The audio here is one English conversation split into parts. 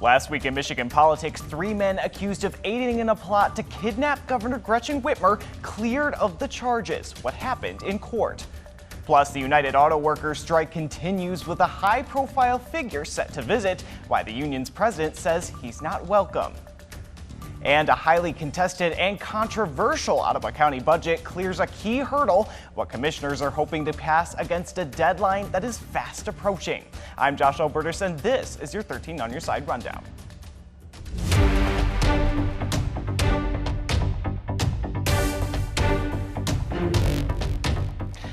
Last week in Michigan politics, 3 men accused of aiding in a plot to kidnap Governor Whitmer cleared of the charges. What happened in court? Plus, the United Auto Workers strike continues with a high-profile figure set to visit, why the union's president says he's not welcome. And a highly contested and controversial Ottawa County budget clears a key hurdle, what commissioners are hoping to pass against a deadline that is fast approaching. I'm Josh Alburtus, and this is your 13 on your side rundown.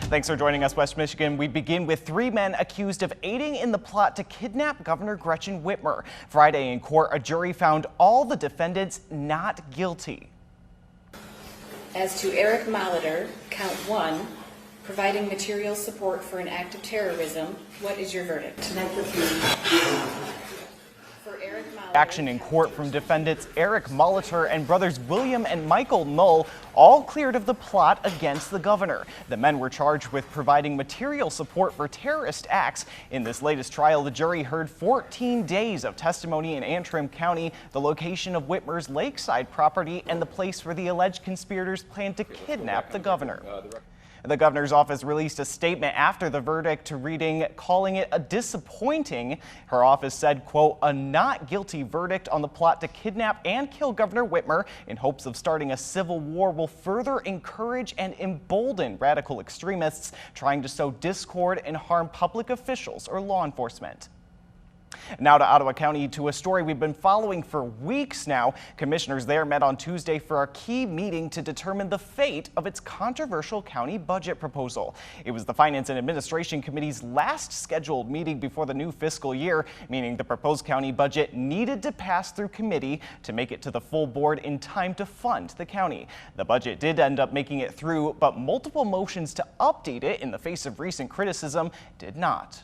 Thanks for joining us, West Michigan. We begin with 3 men accused of aiding in the plot to kidnap Governor Whitmer. Friday in court, a jury found all the defendants not guilty. As to Eric Molitor, count 1, providing material support for an act of terrorism, what is your verdict? Action in court from defendants Eric Molitor and brothers William and Michael Null, all cleared of the plot against the governor. The men were charged with providing material support for terrorist acts. In this latest trial, the jury heard 14 days of testimony in Antrim County, the location of Whitmer's lakeside property, and the place where the alleged conspirators planned to kidnap the governor. The governor's office released a statement after the verdict reading, calling it a disappointing. Her office said, quote, a not guilty verdict on the plot to kidnap and kill Governor Whitmer in hopes of starting a civil war will further encourage and embolden radical extremists trying to sow discord and harm public officials or law enforcement. Now to Ottawa County, to a story we've been following for weeks now. Commissioners there met on Tuesday for a key meeting to determine the fate of its controversial county budget proposal. It was the Finance and Administration Committee's last scheduled meeting before the new fiscal year, meaning the proposed county budget needed to pass through committee to make it to the full board in time to fund the county. The budget did end up making it through, but multiple motions to update it in the face of recent criticism did not.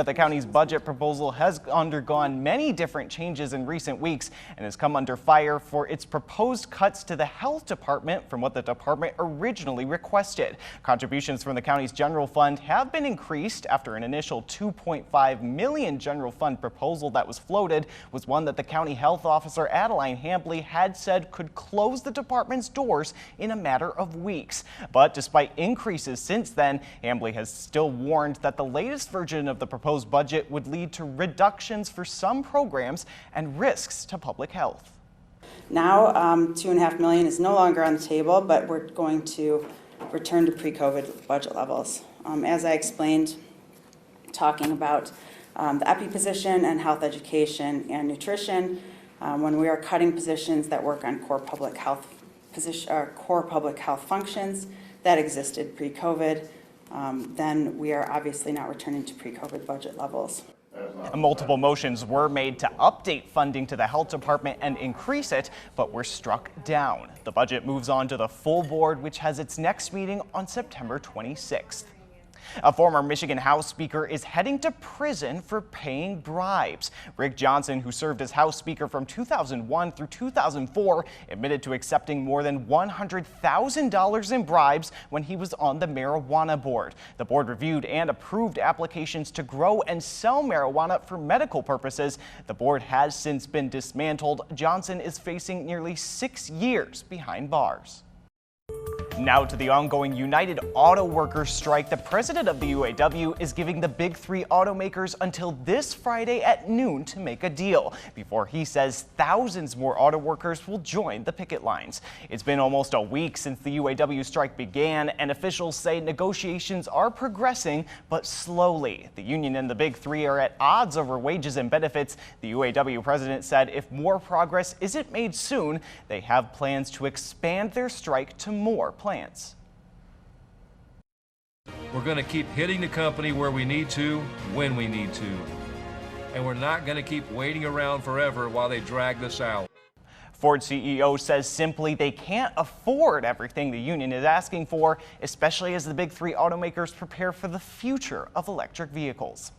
The county's budget proposal has undergone many different changes in recent weeks and has come under fire for its proposed cuts to the health department from what the department originally requested. Contributions from the county's general fund have been increased after an initial $2.5 million general fund proposal that was floated was one that the county health officer Adeline Hambley had said could close the department's doors in a matter of weeks. But despite increases since then, Hambley has still warned that the latest version of the proposed budget would lead to reductions for some programs and risks to public health. Now, $2.5 million is no longer on the table, but we're going to return to pre-COVID budget levels. As I explained, talking about the EPI position and health education and nutrition, when we are cutting positions that work on core public health functions that existed pre-COVID, then we are obviously not returning to pre-COVID budget levels. Multiple motions were made to update funding to the health department and increase it, but were struck down. The budget moves on to the full board, which has its next meeting on September 26th. A former Michigan House Speaker is heading to prison for paying bribes. Rick Johnson, who served as House Speaker from 2001 through 2004, admitted to accepting more than $100,000 in bribes when he was on the marijuana board. The board reviewed and approved applications to grow and sell marijuana for medical purposes. The board has since been dismantled. Johnson is facing nearly 6 years behind bars. Now to the ongoing United Auto Workers strike. The president of the UAW is giving the big 3 automakers until this Friday at noon to make a deal, before he says thousands more auto workers will join the picket lines. It's been almost a week since the UAW strike began, and officials say negotiations are progressing, but slowly. The union and the big 3 are at odds over wages and benefits. The UAW president said if more progress isn't made soon, they have plans to expand their strike to more plants. We're going to keep hitting the company where we need to, when we need to. And we're not going to keep waiting around forever while they drag this out. Ford CEO says simply they can't afford everything the union is asking for, especially as the big 3 automakers prepare for the future of electric vehicles.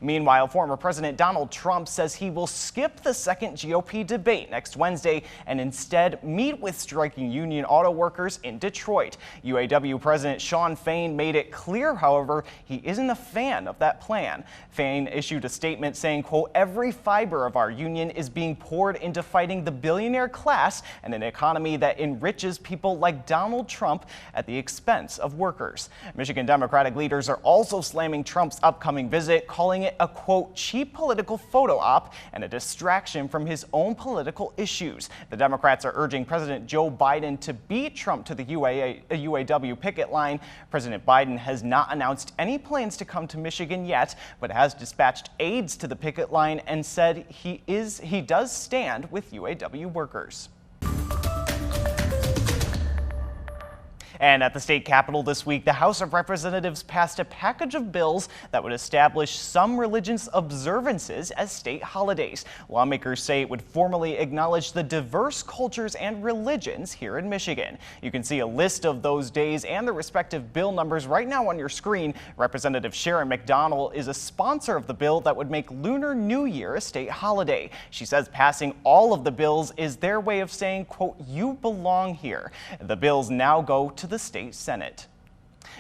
Meanwhile, former President Donald Trump says he will skip the second GOP debate next Wednesday and instead meet with striking union auto workers in Detroit. UAW President Shawn Fain made it clear, however, he isn't a fan of that plan. Fain issued a statement saying, quote, "Every fiber of our union is being poured into fighting the billionaire class and an economy that enriches people like Donald Trump at the expense of workers." Michigan Democratic leaders are also slamming Trump's upcoming visit, calling it a, quote, "cheap political photo op and a distraction from his own political issues." The Democrats are urging President Joe Biden to beat Trump to the UAW picket line. President Biden has not announced any plans to come to Michigan yet, but has dispatched aides to the picket line and said he does stand with UAW workers. And at the state capitol this week, the House of Representatives passed a package of bills that would establish some religious observances as state holidays. Lawmakers say it would formally acknowledge the diverse cultures and religions here in Michigan. You can see a list of those days and the respective bill numbers right now on your screen. Representative Sharon McDonald is a sponsor of the bill that would make Lunar New Year a state holiday. She says passing all of the bills is their way of saying, quote, "You belong here." The bills now go to the state Senate.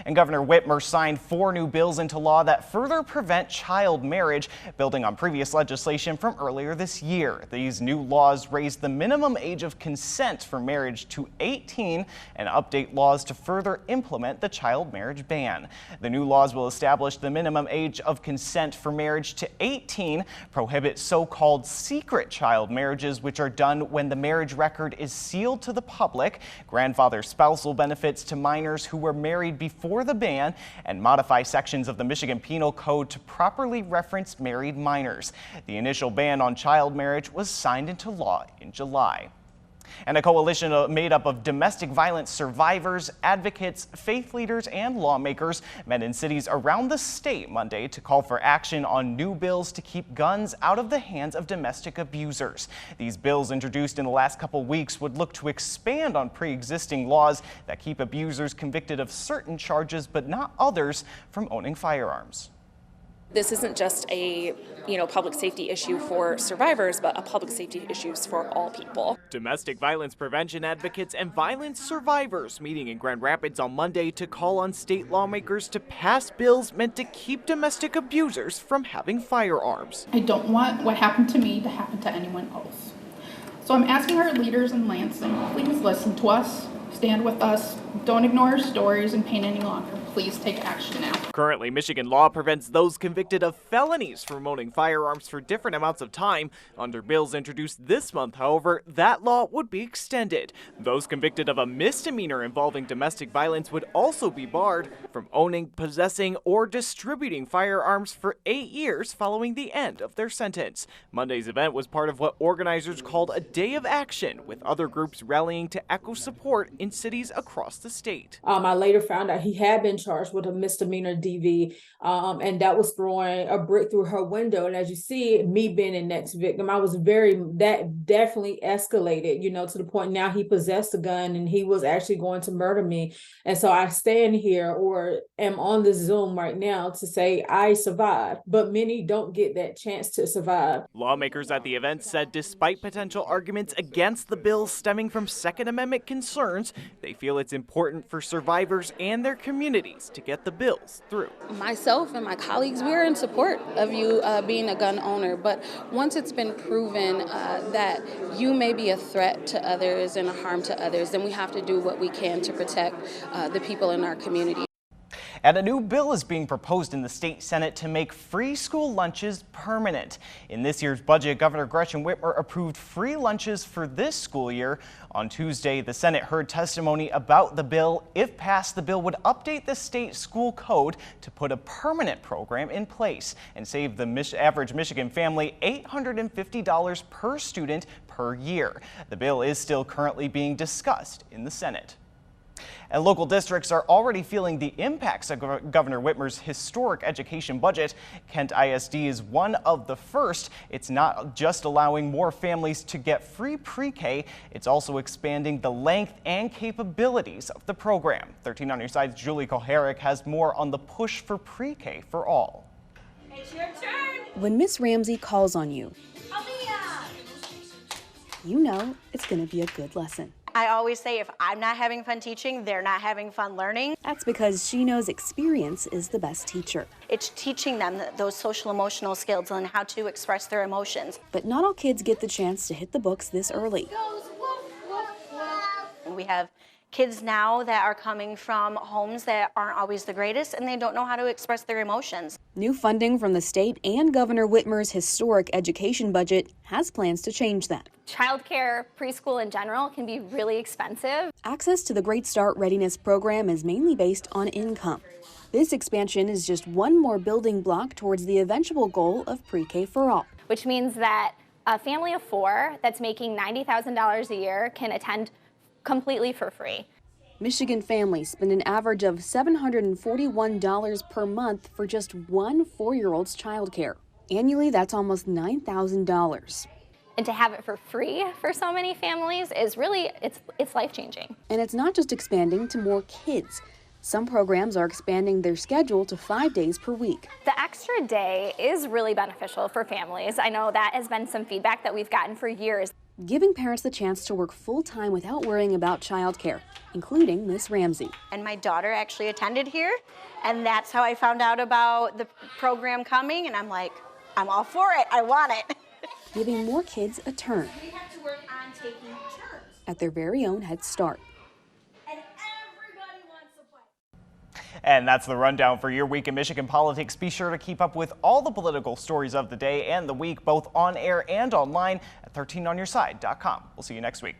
And Governor Whitmer signed 4 new bills into law that further prevent child marriage, building on previous legislation from earlier this year. These new laws raise the minimum age of consent for marriage to 18 and update laws to further implement the child marriage ban. The new laws will establish the minimum age of consent for marriage to 18, prohibit so-called secret child marriages, which are done when the marriage record is sealed to the public, grandfather spousal benefits to minors who were married before the ban, and modify sections of the Michigan Penal Code to properly reference married minors. The initial ban on child marriage was signed into law in July. And a coalition made up of domestic violence survivors, advocates, faith leaders, and lawmakers met in cities around the state Monday to call for action on new bills to keep guns out of the hands of domestic abusers. These bills introduced in the last couple weeks would look to expand on pre-existing laws that keep abusers convicted of certain charges but not others from owning firearms. This isn't just a, public safety issue for survivors, but a public safety issue for all people. Domestic violence prevention advocates and violence survivors meeting in Grand Rapids on Monday to call on state lawmakers to pass bills meant to keep domestic abusers from having firearms. I don't want what happened to me to happen to anyone else. So I'm asking our leaders in Lansing, please listen to us, stand with us, don't ignore our stories and pain any longer. Please take action now. Currently, Michigan law prevents those convicted of felonies from owning firearms for different amounts of time. Under bills introduced this month, however, that law would be extended. Those convicted of a misdemeanor involving domestic violence would also be barred from owning, possessing, or distributing firearms for 8 years following the end of their sentence. Monday's event was part of what organizers called a day of action, with other groups rallying to echo support in cities across the state. I later found out he had been charged with a misdemeanor DV, and that was throwing a brick through her window. And as you see, me being the next victim, that definitely escalated, to the point now he possessed a gun and he was actually going to murder me. And so I stand here or am on this Zoom right now to say I survived, but many don't get that chance to survive. Lawmakers at the event said despite potential arguments against the bill stemming from Second Amendment concerns, they feel it's important for survivors and their communities to get the bills through. Myself and my colleagues, we're in support of you being a gun owner, but once it's been proven that you may be a threat to others and a harm to others, then we have to do what we can to protect the people in our community. And a new bill is being proposed in the state Senate to make free school lunches permanent. In this year's budget, Governor Whitmer approved free lunches for this school year. On Tuesday, the Senate heard testimony about the bill. If passed, the bill would update the state school code to put a permanent program in place and save the average Michigan family $850 per student per year. The bill is still currently being discussed in the Senate. And local districts are already feeling the impacts of Governor Whitmer's historic education budget. Kent ISD is one of the first. It's not just allowing more families to get free pre-K, it's also expanding the length and capabilities of the program. 13 on your side's Julie Koharek has more on the push for pre-K for all. It's your turn. When Miss Ramsey calls on you, you know it's going to be a good lesson. I always say if I'm not having fun teaching, they're not having fun learning. That's because she knows experience is the best teacher. It's teaching them those social emotional skills and how to express their emotions. But not all kids get the chance to hit the books this early. We have kids now that are coming from homes that aren't always the greatest, and they don't know how to express their emotions. New funding from the state and Governor Whitmer's historic education budget has plans to change that. Childcare, preschool in general, can be really expensive. Access to the Great Start Readiness program is mainly based on income. This expansion is just one more building block towards the eventual goal of pre-K for all. Which means that a family of 4 that's making $90,000 a year can attend completely for free. Michigan families spend an average of $741 per month for just one 4-year-old's childcare. Annually, that's almost $9,000. And to have it for free for so many families is really, it's life-changing. And it's not just expanding to more kids. Some programs are expanding their schedule to 5 days per week. The extra day is really beneficial for families. I know that has been some feedback that we've gotten for years. Giving parents the chance to work full-time without worrying about childcare, including Miss Ramsey. And my daughter actually attended here, and that's how I found out about the program coming, and I'm like, I'm all for it, I want it. Giving more kids a turn. We have to work on taking turns. At their very own Head Start. And everybody wants to play. And that's the rundown for your week in Michigan politics. Be sure to keep up with all the political stories of the day and the week, both on air and online at 13onyourside.com. We'll see you next week.